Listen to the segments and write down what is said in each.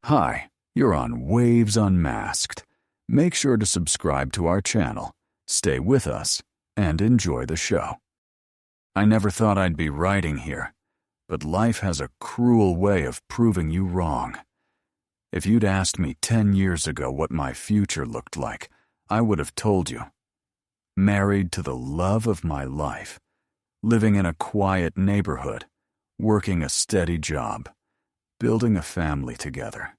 Hi, you're on Waves Unmasked. Make sure to subscribe to our channel, stay with us, and enjoy the show. I never thought I'd be writing here, but life has a cruel way of proving you wrong. If you'd asked me 10 years ago what my future looked like, I would have told you. Married to the love of my life, living in a quiet neighborhood, working a steady job, building a family together.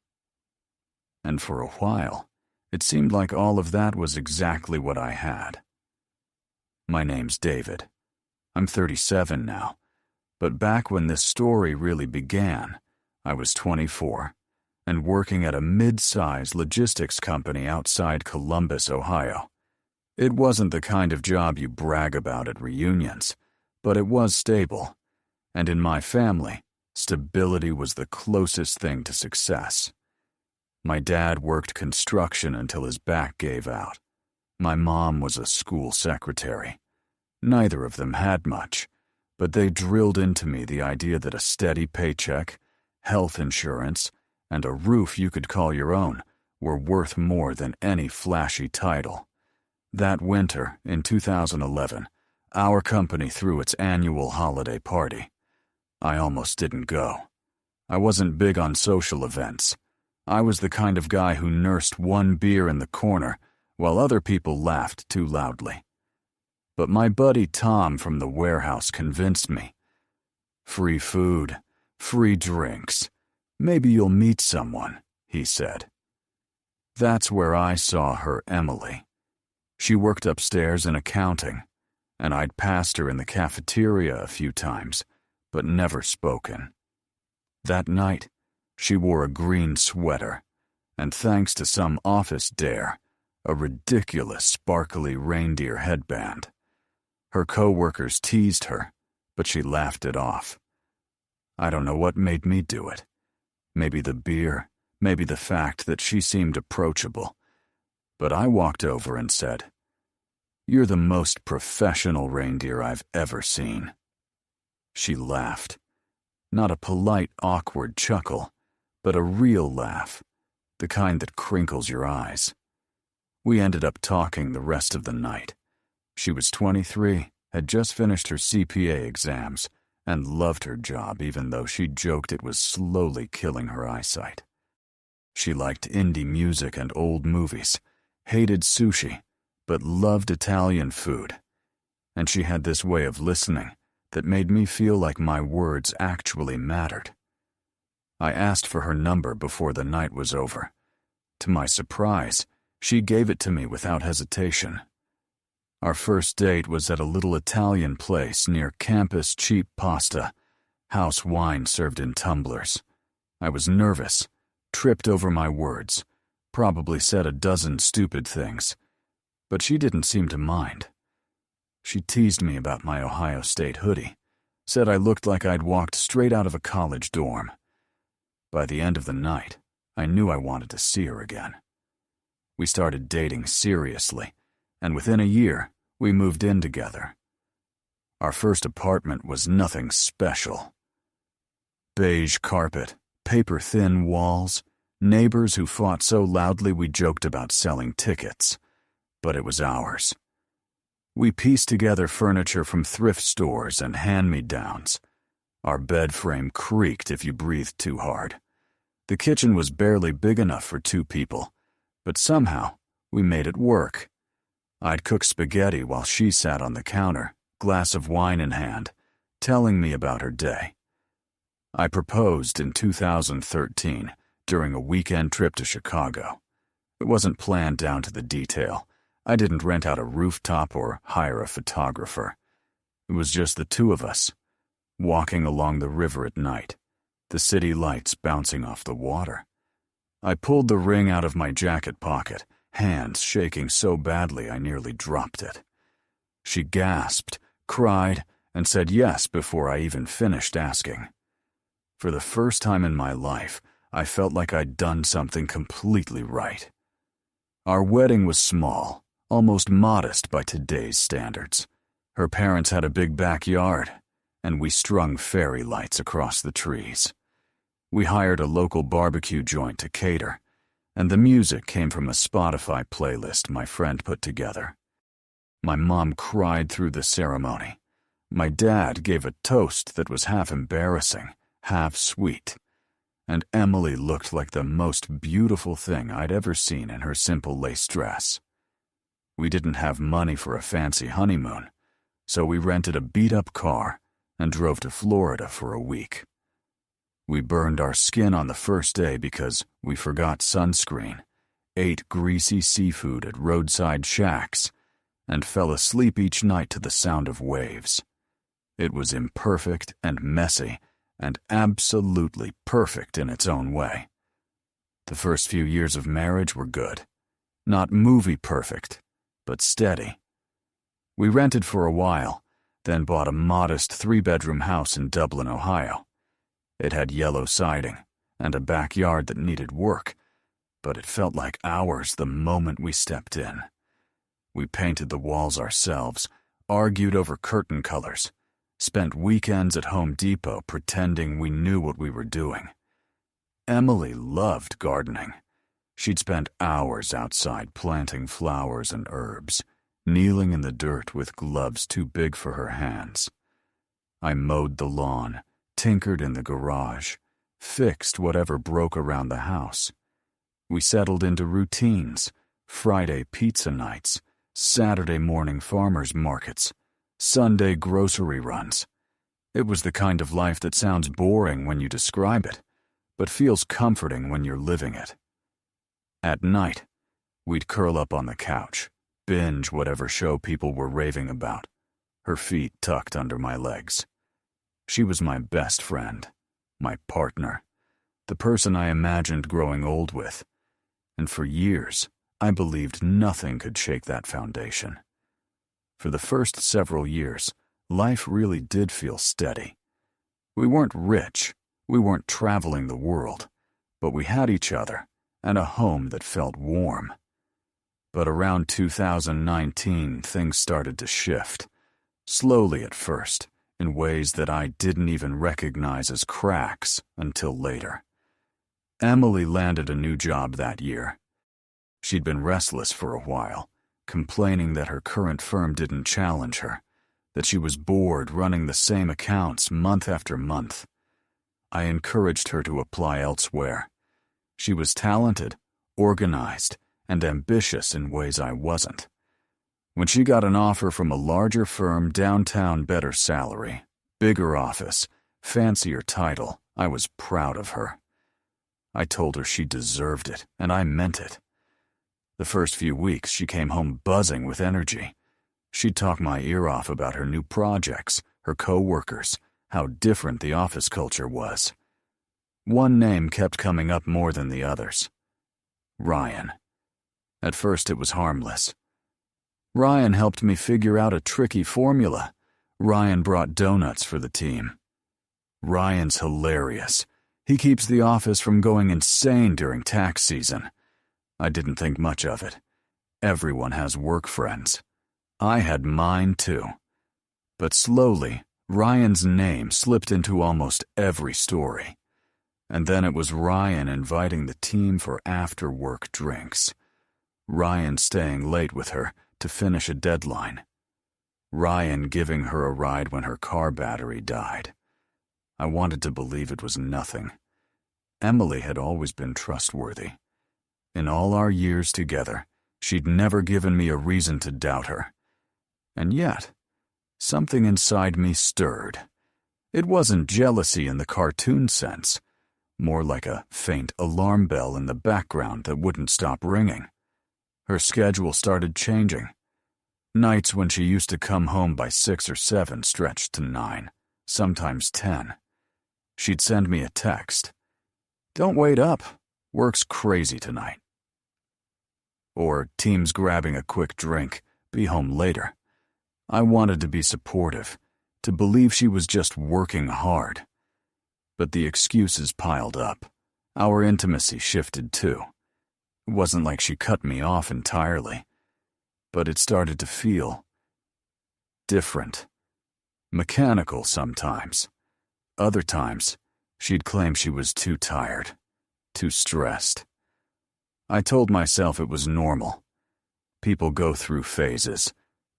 And for a while, it seemed like all of that was exactly what I had. My name's David. I'm 37 now, but back when this story really began, I was 24 and working at a mid-size logistics company outside Columbus, Ohio. It wasn't the kind of job you brag about at reunions, but it was stable, and in my family, stability was the closest thing to success. My dad worked construction until his back gave out. My mom was a school secretary. Neither of them had much, but they drilled into me the idea that a steady paycheck, health insurance, and a roof you could call your own were worth more than any flashy title. That winter, in 2011, our company threw its annual holiday party. I almost didn't go. I wasn't big on social events. I was the kind of guy who nursed one beer in the corner while other people laughed too loudly. But my buddy Tom from the warehouse convinced me. Free food, free drinks. Maybe you'll meet someone, he said. That's where I saw her Emily. She worked upstairs in accounting, and I'd passed her in the cafeteria a few times, but never spoken. That night, she wore a green sweater, and thanks to some office dare, a ridiculous sparkly reindeer headband. Her coworkers teased her, but she laughed it off. I don't know what made me do it. Maybe the beer, maybe the fact that she seemed approachable. But I walked over and said, "You're the most professional reindeer I've ever seen." She laughed. Not a polite, awkward chuckle, but a real laugh, the kind that crinkles your eyes. We ended up talking the rest of the night. She was 23, had just finished her CPA exams, and loved her job even though she joked it was slowly killing her eyesight. She liked indie music and old movies, hated sushi, but loved Italian food. And she had this way of listening that made me feel like my words actually mattered. I asked for her number before the night was over. To my surprise, she gave it to me without hesitation. Our first date was at a little Italian place near campus cheap pasta, house wine served in tumblers. I was nervous, tripped over my words, probably said a dozen stupid things, but she didn't seem to mind. She teased me about my Ohio State hoodie, said I looked like I'd walked straight out of a college dorm. By the end of the night, I knew I wanted to see her again. We started dating seriously, and within a year, we moved in together. Our first apartment was nothing special. Beige carpet, paper-thin walls, neighbors who fought so loudly we joked about selling tickets. But it was ours. We pieced together furniture from thrift stores and hand-me-downs. Our bed frame creaked if you breathed too hard. The kitchen was barely big enough for 2 people, but somehow we made it work. I'd cook spaghetti while she sat on the counter, glass of wine in hand, telling me about her day. I proposed in 2013 during a weekend trip to Chicago. It wasn't planned down to the detail. I didn't rent out a rooftop or hire a photographer. It was just the 2 of us, walking along the river at night, the city lights bouncing off the water. I pulled the ring out of my jacket pocket, hands shaking so badly I nearly dropped it. She gasped, cried, and said yes before I even finished asking. For the first time in my life, I felt like I'd done something completely right. Our wedding was small, almost modest by today's standards. Her parents had a big backyard, and we strung fairy lights across the trees. We hired a local barbecue joint to cater, and the music came from a Spotify playlist my friend put together. My mom cried through the ceremony. My dad gave a toast that was half embarrassing, half sweet, and Emily looked like the most beautiful thing I'd ever seen in her simple lace dress. We didn't have money for a fancy honeymoon, so we rented a beat-up car and drove to Florida for a week. We burned our skin on the first day because we forgot sunscreen, ate greasy seafood at roadside shacks, and fell asleep each night to the sound of waves. It was imperfect and messy, and absolutely perfect in its own way. The first few years of marriage were good. Not movie perfect, but steady. We rented for a while, then bought a modest 3-bedroom house in Dublin, Ohio. It had yellow siding and a backyard that needed work, but it felt like ours the moment we stepped in. We painted the walls ourselves, argued over curtain colors, spent weekends at Home Depot pretending we knew what we were doing. Emily loved gardening. She'd spend hours outside planting flowers and herbs, kneeling in the dirt with gloves too big for her hands. I mowed the lawn, tinkered in the garage, fixed whatever broke around the house. We settled into routines: Friday pizza nights, Saturday morning farmers markets, Sunday grocery runs. It was the kind of life that sounds boring when you describe it, but feels comforting when you're living it. At night, we'd curl up on the couch, binge whatever show people were raving about, her feet tucked under my legs. She was my best friend, my partner, the person I imagined growing old with, and for years, I believed nothing could shake that foundation. For the first several years, life really did feel steady. We weren't rich, we weren't traveling the world, but we had each other and a home that felt warm. But around 2019, things started to shift, slowly at first, in ways that I didn't even recognize as cracks until later. Emily landed a new job that year. She'd been restless for a while, complaining that her current firm didn't challenge her, that she was bored running the same accounts month after month. I encouraged her to apply elsewhere. She was talented, organized, and ambitious in ways I wasn't. When she got an offer from a larger firm downtown, better salary, bigger office, fancier title, I was proud of her. I told her she deserved it, and I meant it. The first few weeks, she came home buzzing with energy. She'd talk my ear off about her new projects, her co-workers, how different the office culture was. One name kept coming up more than the others: Ryan. At first it was harmless. Ryan helped me figure out a tricky formula. Ryan brought donuts for the team. Ryan's hilarious. He keeps the office from going insane during tax season. I didn't think much of it. Everyone has work friends. I had mine too. But slowly, Ryan's name slipped into almost every story. And then it was Ryan inviting the team for after-work drinks. Ryan staying late with her to finish a deadline. Ryan giving her a ride when her car battery died. I wanted to believe it was nothing. Emily had always been trustworthy. In all our years together, she'd never given me a reason to doubt her. And yet, something inside me stirred. It wasn't jealousy in the cartoon sense, more like a faint alarm bell in the background that wouldn't stop ringing. Her schedule started changing. Nights when she used to come home by 6 or 7 stretched to 9, sometimes 10. She'd send me a text. "Don't wait up. Work's crazy tonight." Or team's grabbing a quick drink, be home later. I wanted to be supportive, to believe she was just working hard. But the excuses piled up. Our intimacy shifted too. It wasn't like she cut me off entirely, but it started to feel different. Mechanical sometimes. Other times, She'd claim she was too tired, too stressed. I told myself it was normal. People go through phases.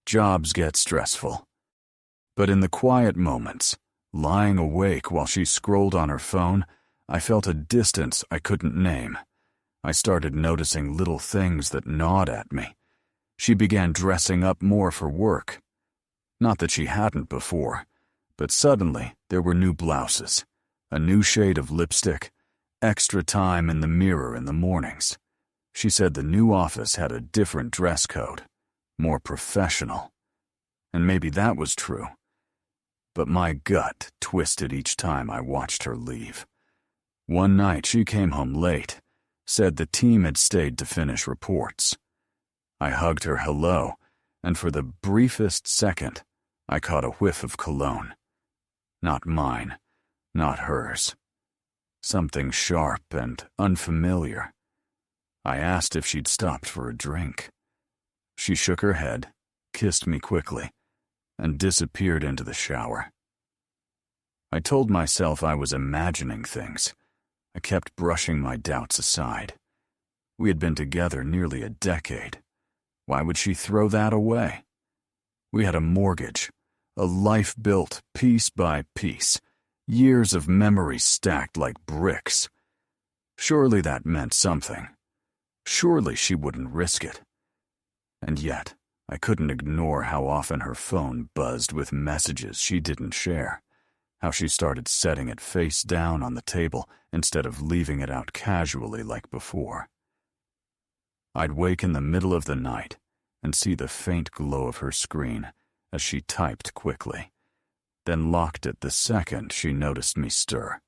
Jobs get stressful. But in the quiet moments, lying awake while she scrolled on her phone, I felt a distance I couldn't name. I started noticing little things that gnawed at me. She began dressing up more for work. Not that she hadn't before, but suddenly there were new blouses, a new shade of lipstick, extra time in the mirror in the mornings. She said the new office had a different dress code, more professional. And maybe that was true. But my gut twisted each time I watched her leave. One night she came home late, said the team had stayed to finish reports. I hugged her hello, and for the briefest second, I caught a whiff of cologne. Not mine, not hers. Something sharp and unfamiliar. I asked if she'd stopped for a drink. She shook her head, kissed me quickly, and disappeared into the shower. I told myself I was imagining things. I kept brushing my doubts aside. We had been together nearly a decade. Why would she throw that away? We had a mortgage, a life built piece by piece, years of memories stacked like bricks. Surely that meant something. Surely she wouldn't risk it. And yet, I couldn't ignore how often her phone buzzed with messages she didn't share, how she started setting it face down on the table instead of leaving it out casually like before. I'd wake in the middle of the night and see the faint glow of her screen as she typed quickly, then locked it the second she noticed me stir.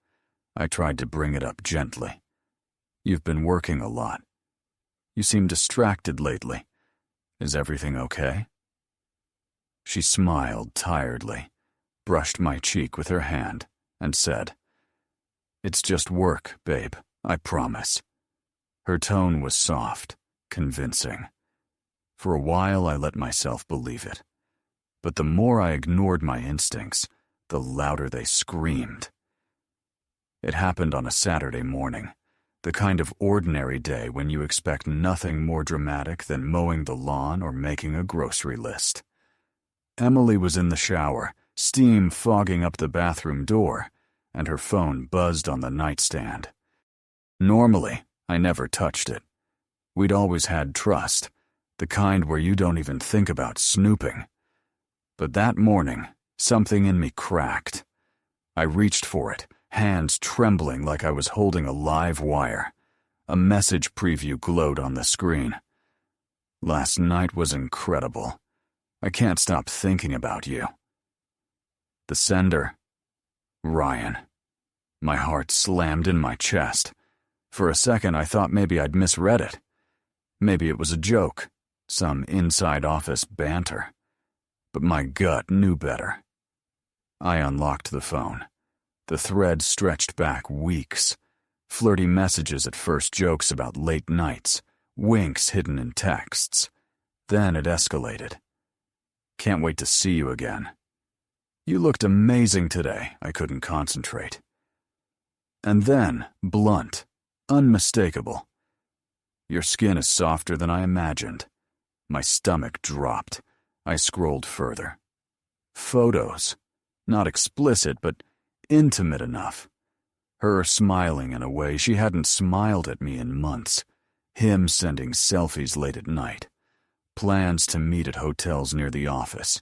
I tried to bring it up gently. "You've been working a lot. You seem distracted lately. Is everything okay?" She smiled tiredly, brushed my cheek with her hand, and said, "It's just work, babe, I promise." Her tone was soft, convincing. For a while I let myself believe it. But the more I ignored my instincts, the louder they screamed. It happened on a Saturday morning, the kind of ordinary day when you expect nothing more dramatic than mowing the lawn or making a grocery list. Emily was in the shower, steam fogging up the bathroom door, and her phone buzzed on the nightstand. Normally, I never touched it. We'd always had trust, the kind where you don't even think about snooping. But that morning, something in me cracked. I reached for it, hands trembling like I was holding a live wire. A message preview glowed on the screen. "Last night was incredible. I can't stop thinking about you." The sender, Ryan. My heart slammed in my chest. For a second I thought maybe I'd misread it. Maybe it was a joke, some inside office banter. But my gut knew better. I unlocked the phone. The thread stretched back weeks. Flirty messages at first, jokes about late nights, winks hidden in texts. Then it escalated. "Can't wait to see you again. You looked amazing today." I couldn't concentrate. And then, blunt, unmistakable. "Your skin is softer than I imagined." My stomach dropped. I scrolled further. Photos. Not explicit, but intimate enough. Her smiling in a way she hadn't smiled at me in months. Him sending selfies late at night. Plans to meet at hotels near the office.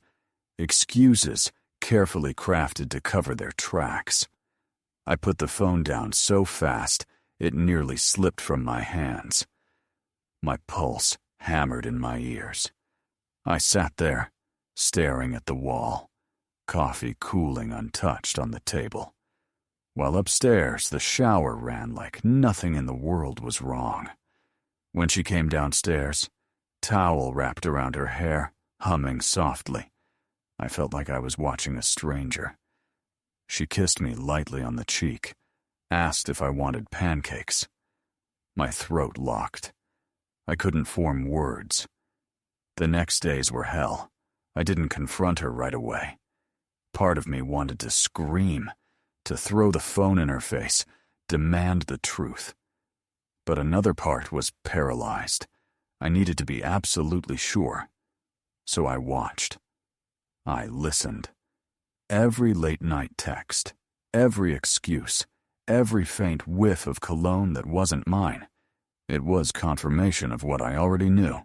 Excuses carefully crafted to cover their tracks. I put the phone down so fast it nearly slipped from my hands. My pulse hammered in my ears. I sat there, staring at the wall, coffee cooling untouched on the table, while upstairs the shower ran like nothing in the world was wrong. When she came downstairs, towel wrapped around her hair, humming softly, I felt like I was watching a stranger. She kissed me lightly on the cheek, asked if I wanted pancakes. My throat locked. I couldn't form words. The next days were hell. I didn't confront her right away. Part of me wanted to scream, to throw the phone in her face, demand the truth. But another part was paralyzed. I needed to be absolutely sure. So I watched. I listened. Every late-night text, every excuse, every faint whiff of cologne that wasn't mine. It was confirmation of what I already knew.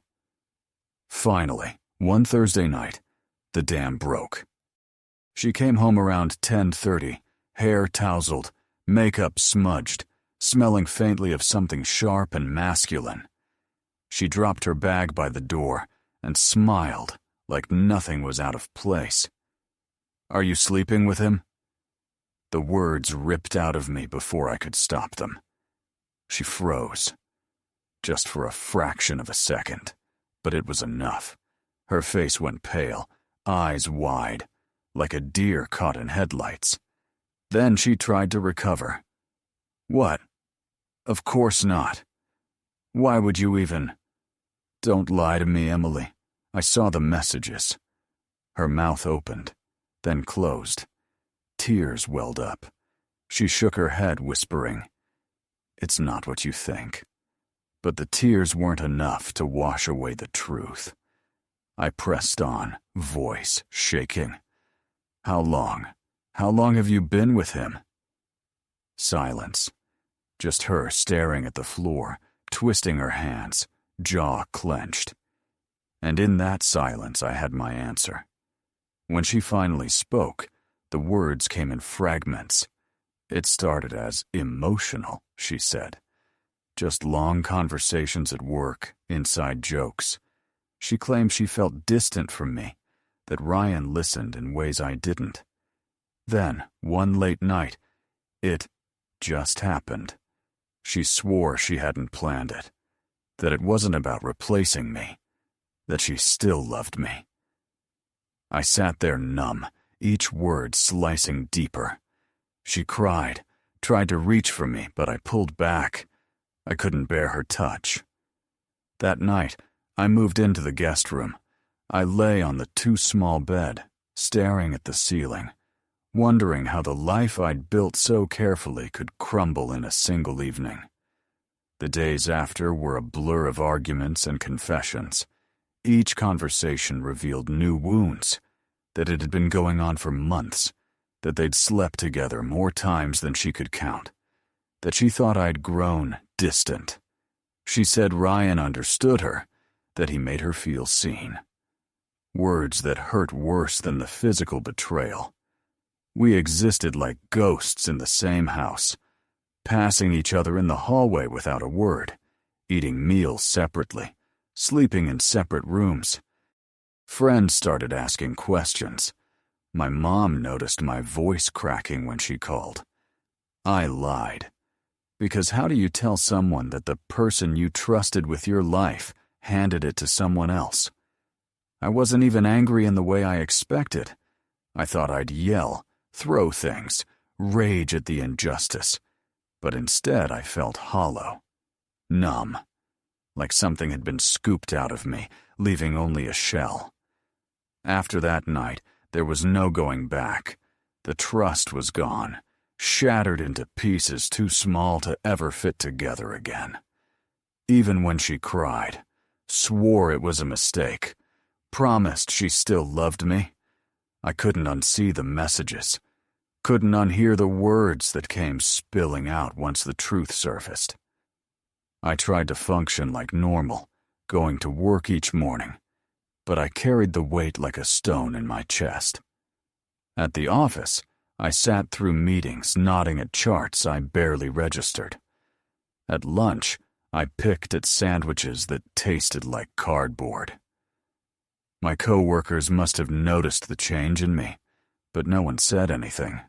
Finally, one Thursday night, the dam broke. She came home around 10:30, hair tousled, makeup smudged, smelling faintly of something sharp and masculine. She dropped her bag by the door and smiled like nothing was out of place. "Are you sleeping with him?" The words ripped out of me before I could stop them. She froze. Just for a fraction of a second, but it was enough. Her face went pale, eyes wide, like a deer caught in headlights. Then she tried to recover. "What? Of course not. Why would you even—" "Don't lie to me, Emily. I saw the messages." Her mouth opened, then closed. Tears welled up. She shook her head, whispering, "It's not what you think." But the tears weren't enough to wash away the truth. I pressed on, voice shaking. How long have you been with him?" Silence. Just her staring at the floor, twisting her hands, jaw clenched. And in that silence I had my answer. When she finally spoke, the words came in fragments. It started as emotional, she said. Just long conversations at work, inside jokes. She claimed she felt distant from me, that Ryan listened in ways I didn't. Then, one late night, it just happened. She swore she hadn't planned it, that it wasn't about replacing me, that she still loved me. I sat there numb, each word slicing deeper. She cried, tried to reach for me, but I pulled back. I couldn't bear her touch. That night, I moved into the guest room. I lay on the too small bed, staring at the ceiling, wondering how the life I'd built so carefully could crumble in a single evening. The days after were a blur of arguments and confessions. Each conversation revealed new wounds, that it had been going on for months, that they'd slept together more times than she could count, that she thought I'd grown distant. She said Ryan understood her, that he made her feel seen. Words that hurt worse than the physical betrayal. We existed like ghosts in the same house, passing each other in the hallway without a word, eating meals separately, sleeping in separate rooms. Friends started asking questions. My mom noticed my voice cracking when she called. I lied. Because how do you tell someone that the person you trusted with your life handed it to someone else? I wasn't even angry in the way I expected. I thought I'd yell, throw things, rage at the injustice. But instead I felt hollow, numb, like something had been scooped out of me, leaving only a shell. After that night, there was no going back. The trust was gone, shattered into pieces too small to ever fit together again. Even when she cried, swore it was a mistake, promised she still loved me, I couldn't unsee the messages, couldn't unhear the words that came spilling out once the truth surfaced. I tried to function like normal, going to work each morning, but I carried the weight like a stone in my chest. At the office, I sat through meetings nodding at charts I barely registered. At lunch, I picked at sandwiches that tasted like cardboard. My coworkers must have noticed the change in me, but no one said anything.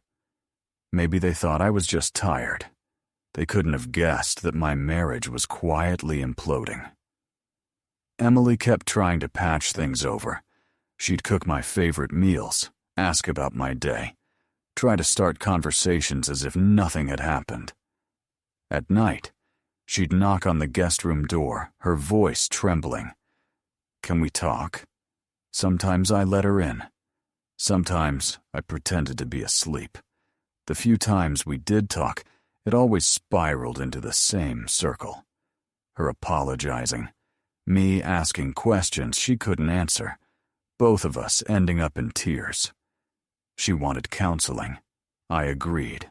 Maybe they thought I was just tired. They couldn't have guessed that my marriage was quietly imploding. Emily kept trying to patch things over. She'd cook my favorite meals, ask about my day, try to start conversations as if nothing had happened. At night, she'd knock on the guest room door, her voice trembling. "Can we talk?" Sometimes I let her in. Sometimes I pretended to be asleep. The few times we did talk, it always spiraled into the same circle. Her apologizing, me asking questions she couldn't answer, both of us ending up in tears. She wanted counseling. I agreed,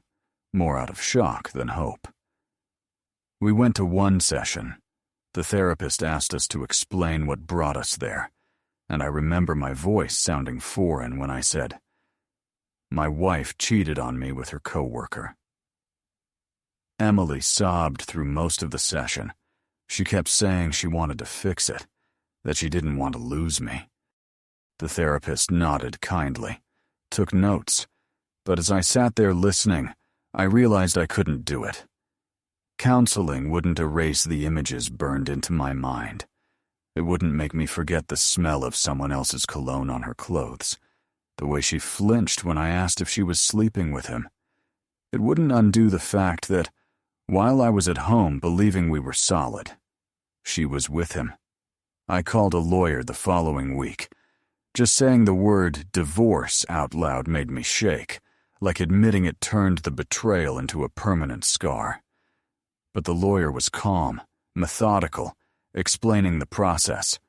more out of shock than hope. We went to one session. The therapist asked us to explain what brought us there, and I remember my voice sounding foreign when I said, "My wife cheated on me with her coworker." Emily sobbed through most of the session. She kept saying she wanted to fix it, that she didn't want to lose me. The therapist nodded kindly, took notes, but as I sat there listening, I realized I couldn't do it. Counseling wouldn't erase the images burned into my mind. It wouldn't make me forget the smell of someone else's cologne on her clothes, the way she flinched when I asked if she was sleeping with him. It wouldn't undo the fact that, while I was at home believing we were solid, she was with him. I called a lawyer the following week. Just saying the word divorce out loud made me shake, like admitting it turned the betrayal into a permanent scar. But the lawyer was calm, methodical, explaining the process: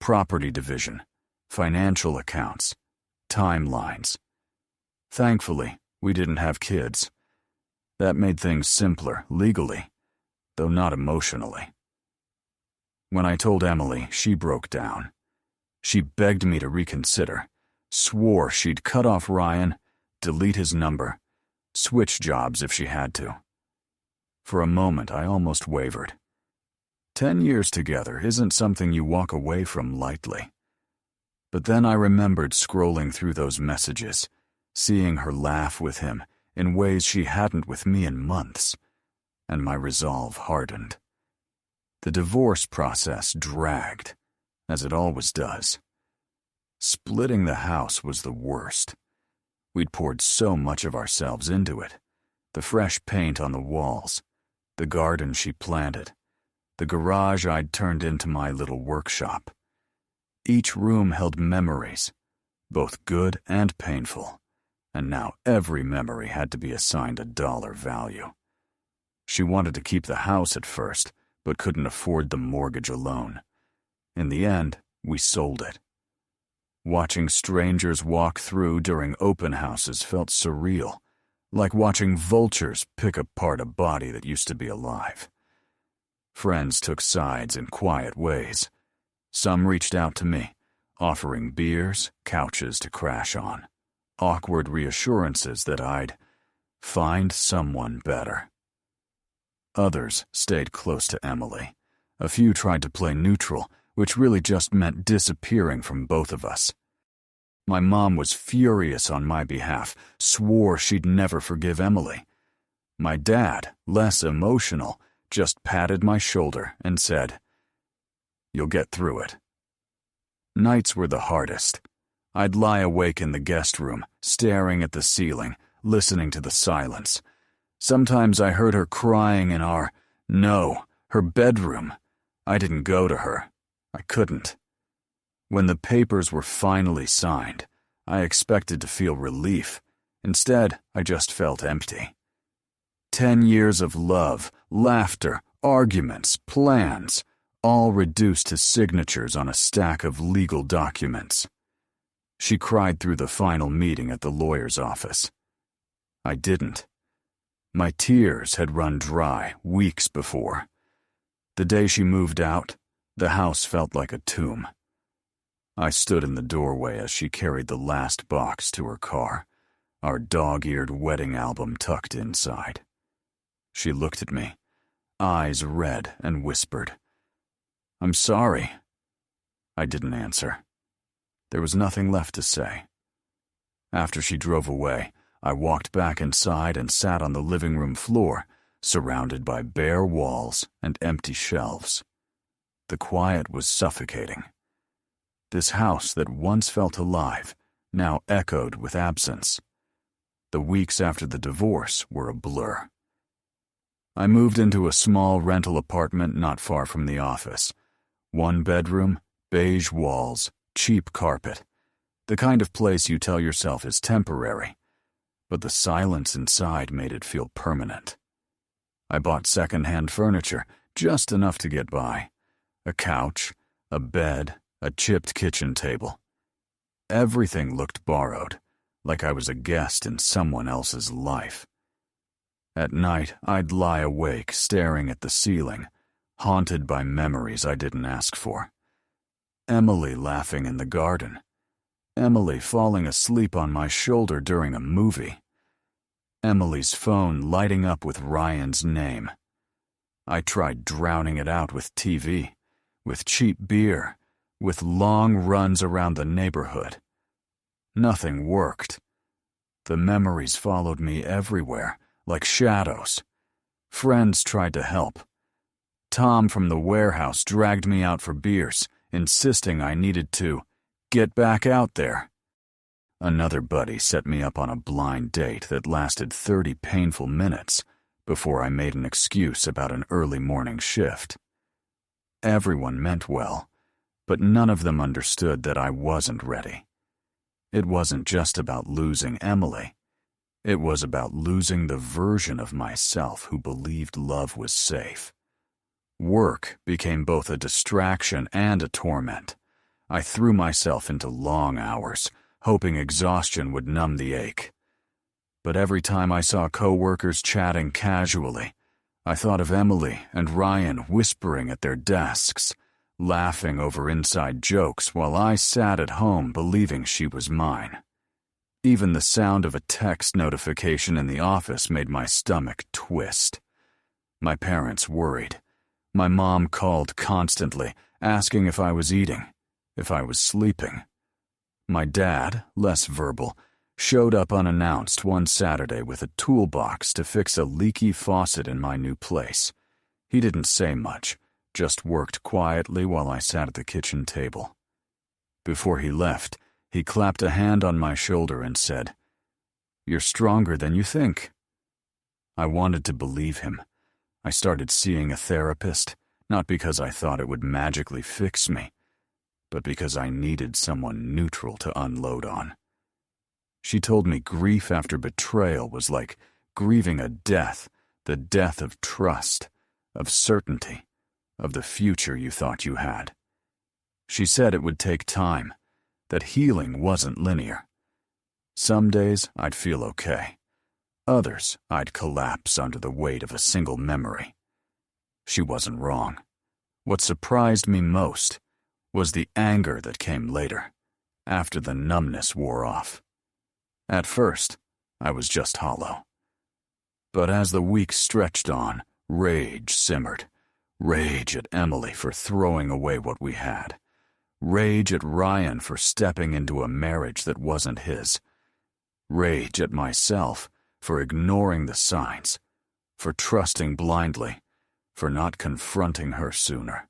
property division, financial accounts, timelines. Thankfully, we didn't have kids. That made things simpler legally, though not emotionally. When I told Emily, she broke down. She begged me to reconsider, swore she'd cut off Ryan, delete his number, switch jobs if she had to. For a moment, I almost wavered. 10 years together isn't something you walk away from lightly. But then I remembered scrolling through those messages, seeing her laugh with him in ways she hadn't with me in months, and my resolve hardened. The divorce process dragged, as it always does. Splitting the house was the worst. We'd poured so much of ourselves into it. The fresh paint on the walls, the garden she planted, the garage I'd turned into my little workshop. Each room held memories, both good and painful, and now every memory had to be assigned a dollar value. She wanted to keep the house at first, but couldn't afford the mortgage alone. In the end, we sold it. Watching strangers walk through during open houses felt surreal, like watching vultures pick apart a body that used to be alive. Friends took sides in quiet ways. Some reached out to me, offering beers, couches to crash on, awkward reassurances that I'd find someone better. Others stayed close to Emily. A few tried to play neutral, which really just meant disappearing from both of us. My mom was furious on my behalf, swore she'd never forgive Emily. My dad, less emotional, just patted my shoulder and said, "You'll get through it." Nights were the hardest. I'd lie awake in the guest room, staring at the ceiling, listening to the silence. Sometimes I heard her crying in her bedroom. I didn't go to her. I couldn't. When the papers were finally signed, I expected to feel relief. Instead, I just felt empty. 10 years of love, laughter, arguments, plans, all reduced to signatures on a stack of legal documents. She cried through the final meeting at the lawyer's office. I didn't. My tears had run dry weeks before. The day she moved out, the house felt like a tomb. I stood in the doorway as she carried the last box to her car, our dog-eared wedding album tucked inside. She looked at me, eyes red, and whispered, "I'm sorry." I didn't answer. There was nothing left to say. After she drove away, I walked back inside and sat on the living room floor, surrounded by bare walls and empty shelves. The quiet was suffocating. This house that once felt alive now echoed with absence. The weeks after the divorce were a blur. I moved into a small rental apartment not far from the office. 1 bedroom, beige walls, cheap carpet. The kind of place you tell yourself is temporary. but the silence inside made it feel permanent. I bought second-hand furniture, just enough to get by. A couch, a bed, a chipped kitchen table. Everything looked borrowed, like I was a guest in someone else's life. At night, I'd lie awake, staring at the ceiling, haunted by memories I didn't ask for. Emily laughing in the garden. Emily falling asleep on my shoulder during a movie. Emily's phone lighting up with Ryan's name. I tried drowning it out with TV, with cheap beer, with long runs around the neighborhood. Nothing worked. The memories followed me everywhere, like shadows. Friends tried to help. Tom from the warehouse dragged me out for beers, insisting I needed to get back out there. Another buddy set me up on a blind date that lasted 30 painful minutes before I made an excuse about an early morning shift. Everyone meant well, but none of them understood that I wasn't ready. It wasn't just about losing Emily. It was about losing the version of myself who believed love was safe. Work became both a distraction and a torment. I threw myself into long hours, hoping exhaustion would numb the ache. But every time I saw coworkers chatting casually, I thought of Emily and Ryan whispering at their desks, laughing over inside jokes while I sat at home believing she was mine. Even the sound of a text notification in the office made my stomach twist. My parents worried. My mom called constantly, asking if I was eating, if I was sleeping. My dad, less verbal, showed up unannounced one Saturday with a toolbox to fix a leaky faucet in my new place. He didn't say much, just worked quietly while I sat at the kitchen table. Before he left, he clapped a hand on my shoulder and said, "You're stronger than you think." I wanted to believe him. I started seeing a therapist, not because I thought it would magically fix me, but because I needed someone neutral to unload on. She told me grief after betrayal was like grieving a death, the death of trust, of certainty, of the future you thought you had. She said it would take time, that healing wasn't linear. Some days I'd feel okay. Others I'd collapse under the weight of a single memory. She wasn't wrong. What surprised me most was the anger that came later, after the numbness wore off. At first, I was just hollow. But as the weeks stretched on, rage simmered. Rage at Emily for throwing away what we had. Rage at Ryan for stepping into a marriage that wasn't his. Rage at myself for ignoring the signs, for trusting blindly, for not confronting her sooner.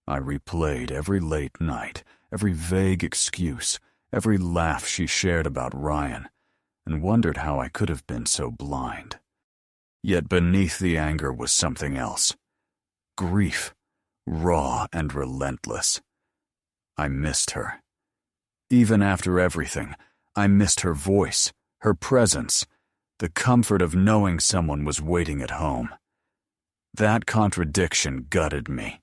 I replayed every late night, every vague excuse, every laugh she shared about Ryan, and wondered how I could have been so blind. Yet beneath the anger was something else. Grief, raw and relentless. I missed her. Even after everything, I missed her voice, her presence, the comfort of knowing someone was waiting at home. That contradiction gutted me.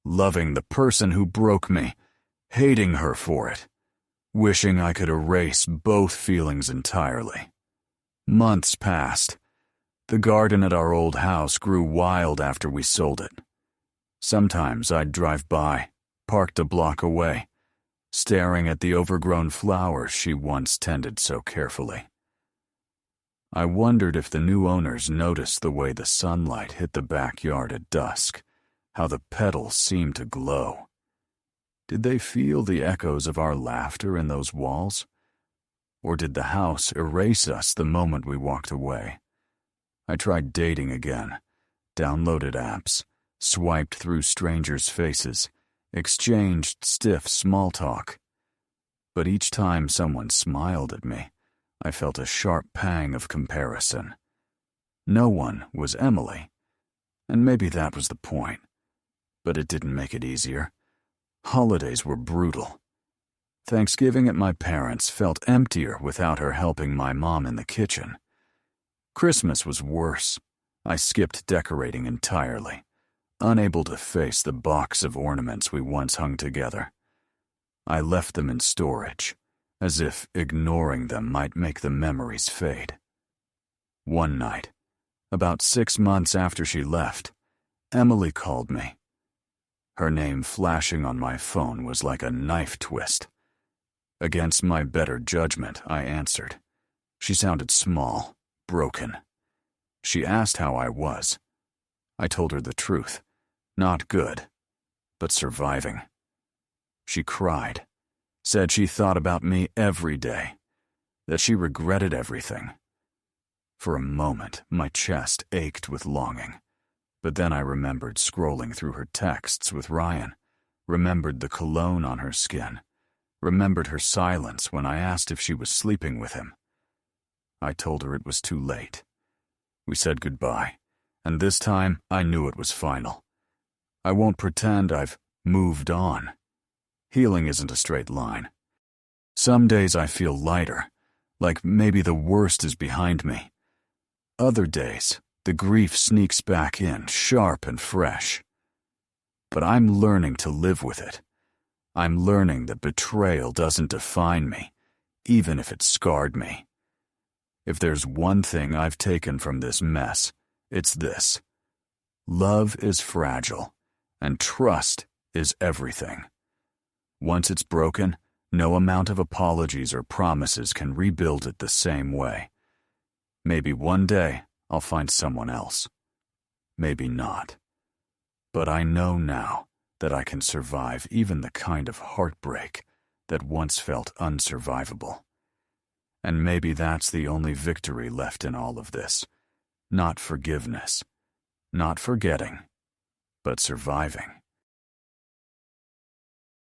Loving the person who broke me, hating her for it, wishing I could erase both feelings entirely. Months passed. The garden at our old house grew wild after we sold it. Sometimes I'd drive by, parked a block away, staring at the overgrown flowers she once tended so carefully. I wondered if the new owners noticed the way the sunlight hit the backyard at dusk, how the petals seemed to glow. Did they feel the echoes of our laughter in those walls? Or did the house erase us the moment we walked away? I tried dating again, downloaded apps, swiped through strangers' faces, exchanged stiff small talk. But each time someone smiled at me, I felt a sharp pang of comparison. No one was Emily, and maybe that was the point. But it didn't make it easier. Holidays were brutal. Thanksgiving at my parents' felt emptier without her helping my mom in the kitchen. Christmas was worse. I skipped decorating entirely, unable to face the box of ornaments we once hung together. I left them in storage, as if ignoring them might make the memories fade. One night, about 6 months after she left, Emily called me. Her name flashing on my phone was like a knife twist. Against my better judgment, I answered. She sounded small, broken. She asked how I was. I told her the truth. Not good, but surviving. She cried, said she thought about me every day, that she regretted everything. For a moment, my chest ached with longing, but then I remembered scrolling through her texts with Ryan, remembered the cologne on her skin, remembered her silence when I asked if she was sleeping with him. I told her it was too late. We said goodbye, and this time I knew it was final. I won't pretend I've moved on. Healing isn't a straight line. Some days I feel lighter, like maybe the worst is behind me. Other days, the grief sneaks back in, sharp and fresh. But I'm learning to live with it. I'm learning that betrayal doesn't define me, even if it scarred me. If there's one thing I've taken from this mess, it's this. Love is fragile, and trust is everything. Once it's broken, no amount of apologies or promises can rebuild it the same way. Maybe one day I'll find someone else. Maybe not. But I know now that I can survive even the kind of heartbreak that once felt unsurvivable. And maybe that's the only victory left in all of this. Not forgiveness, not forgetting, but surviving.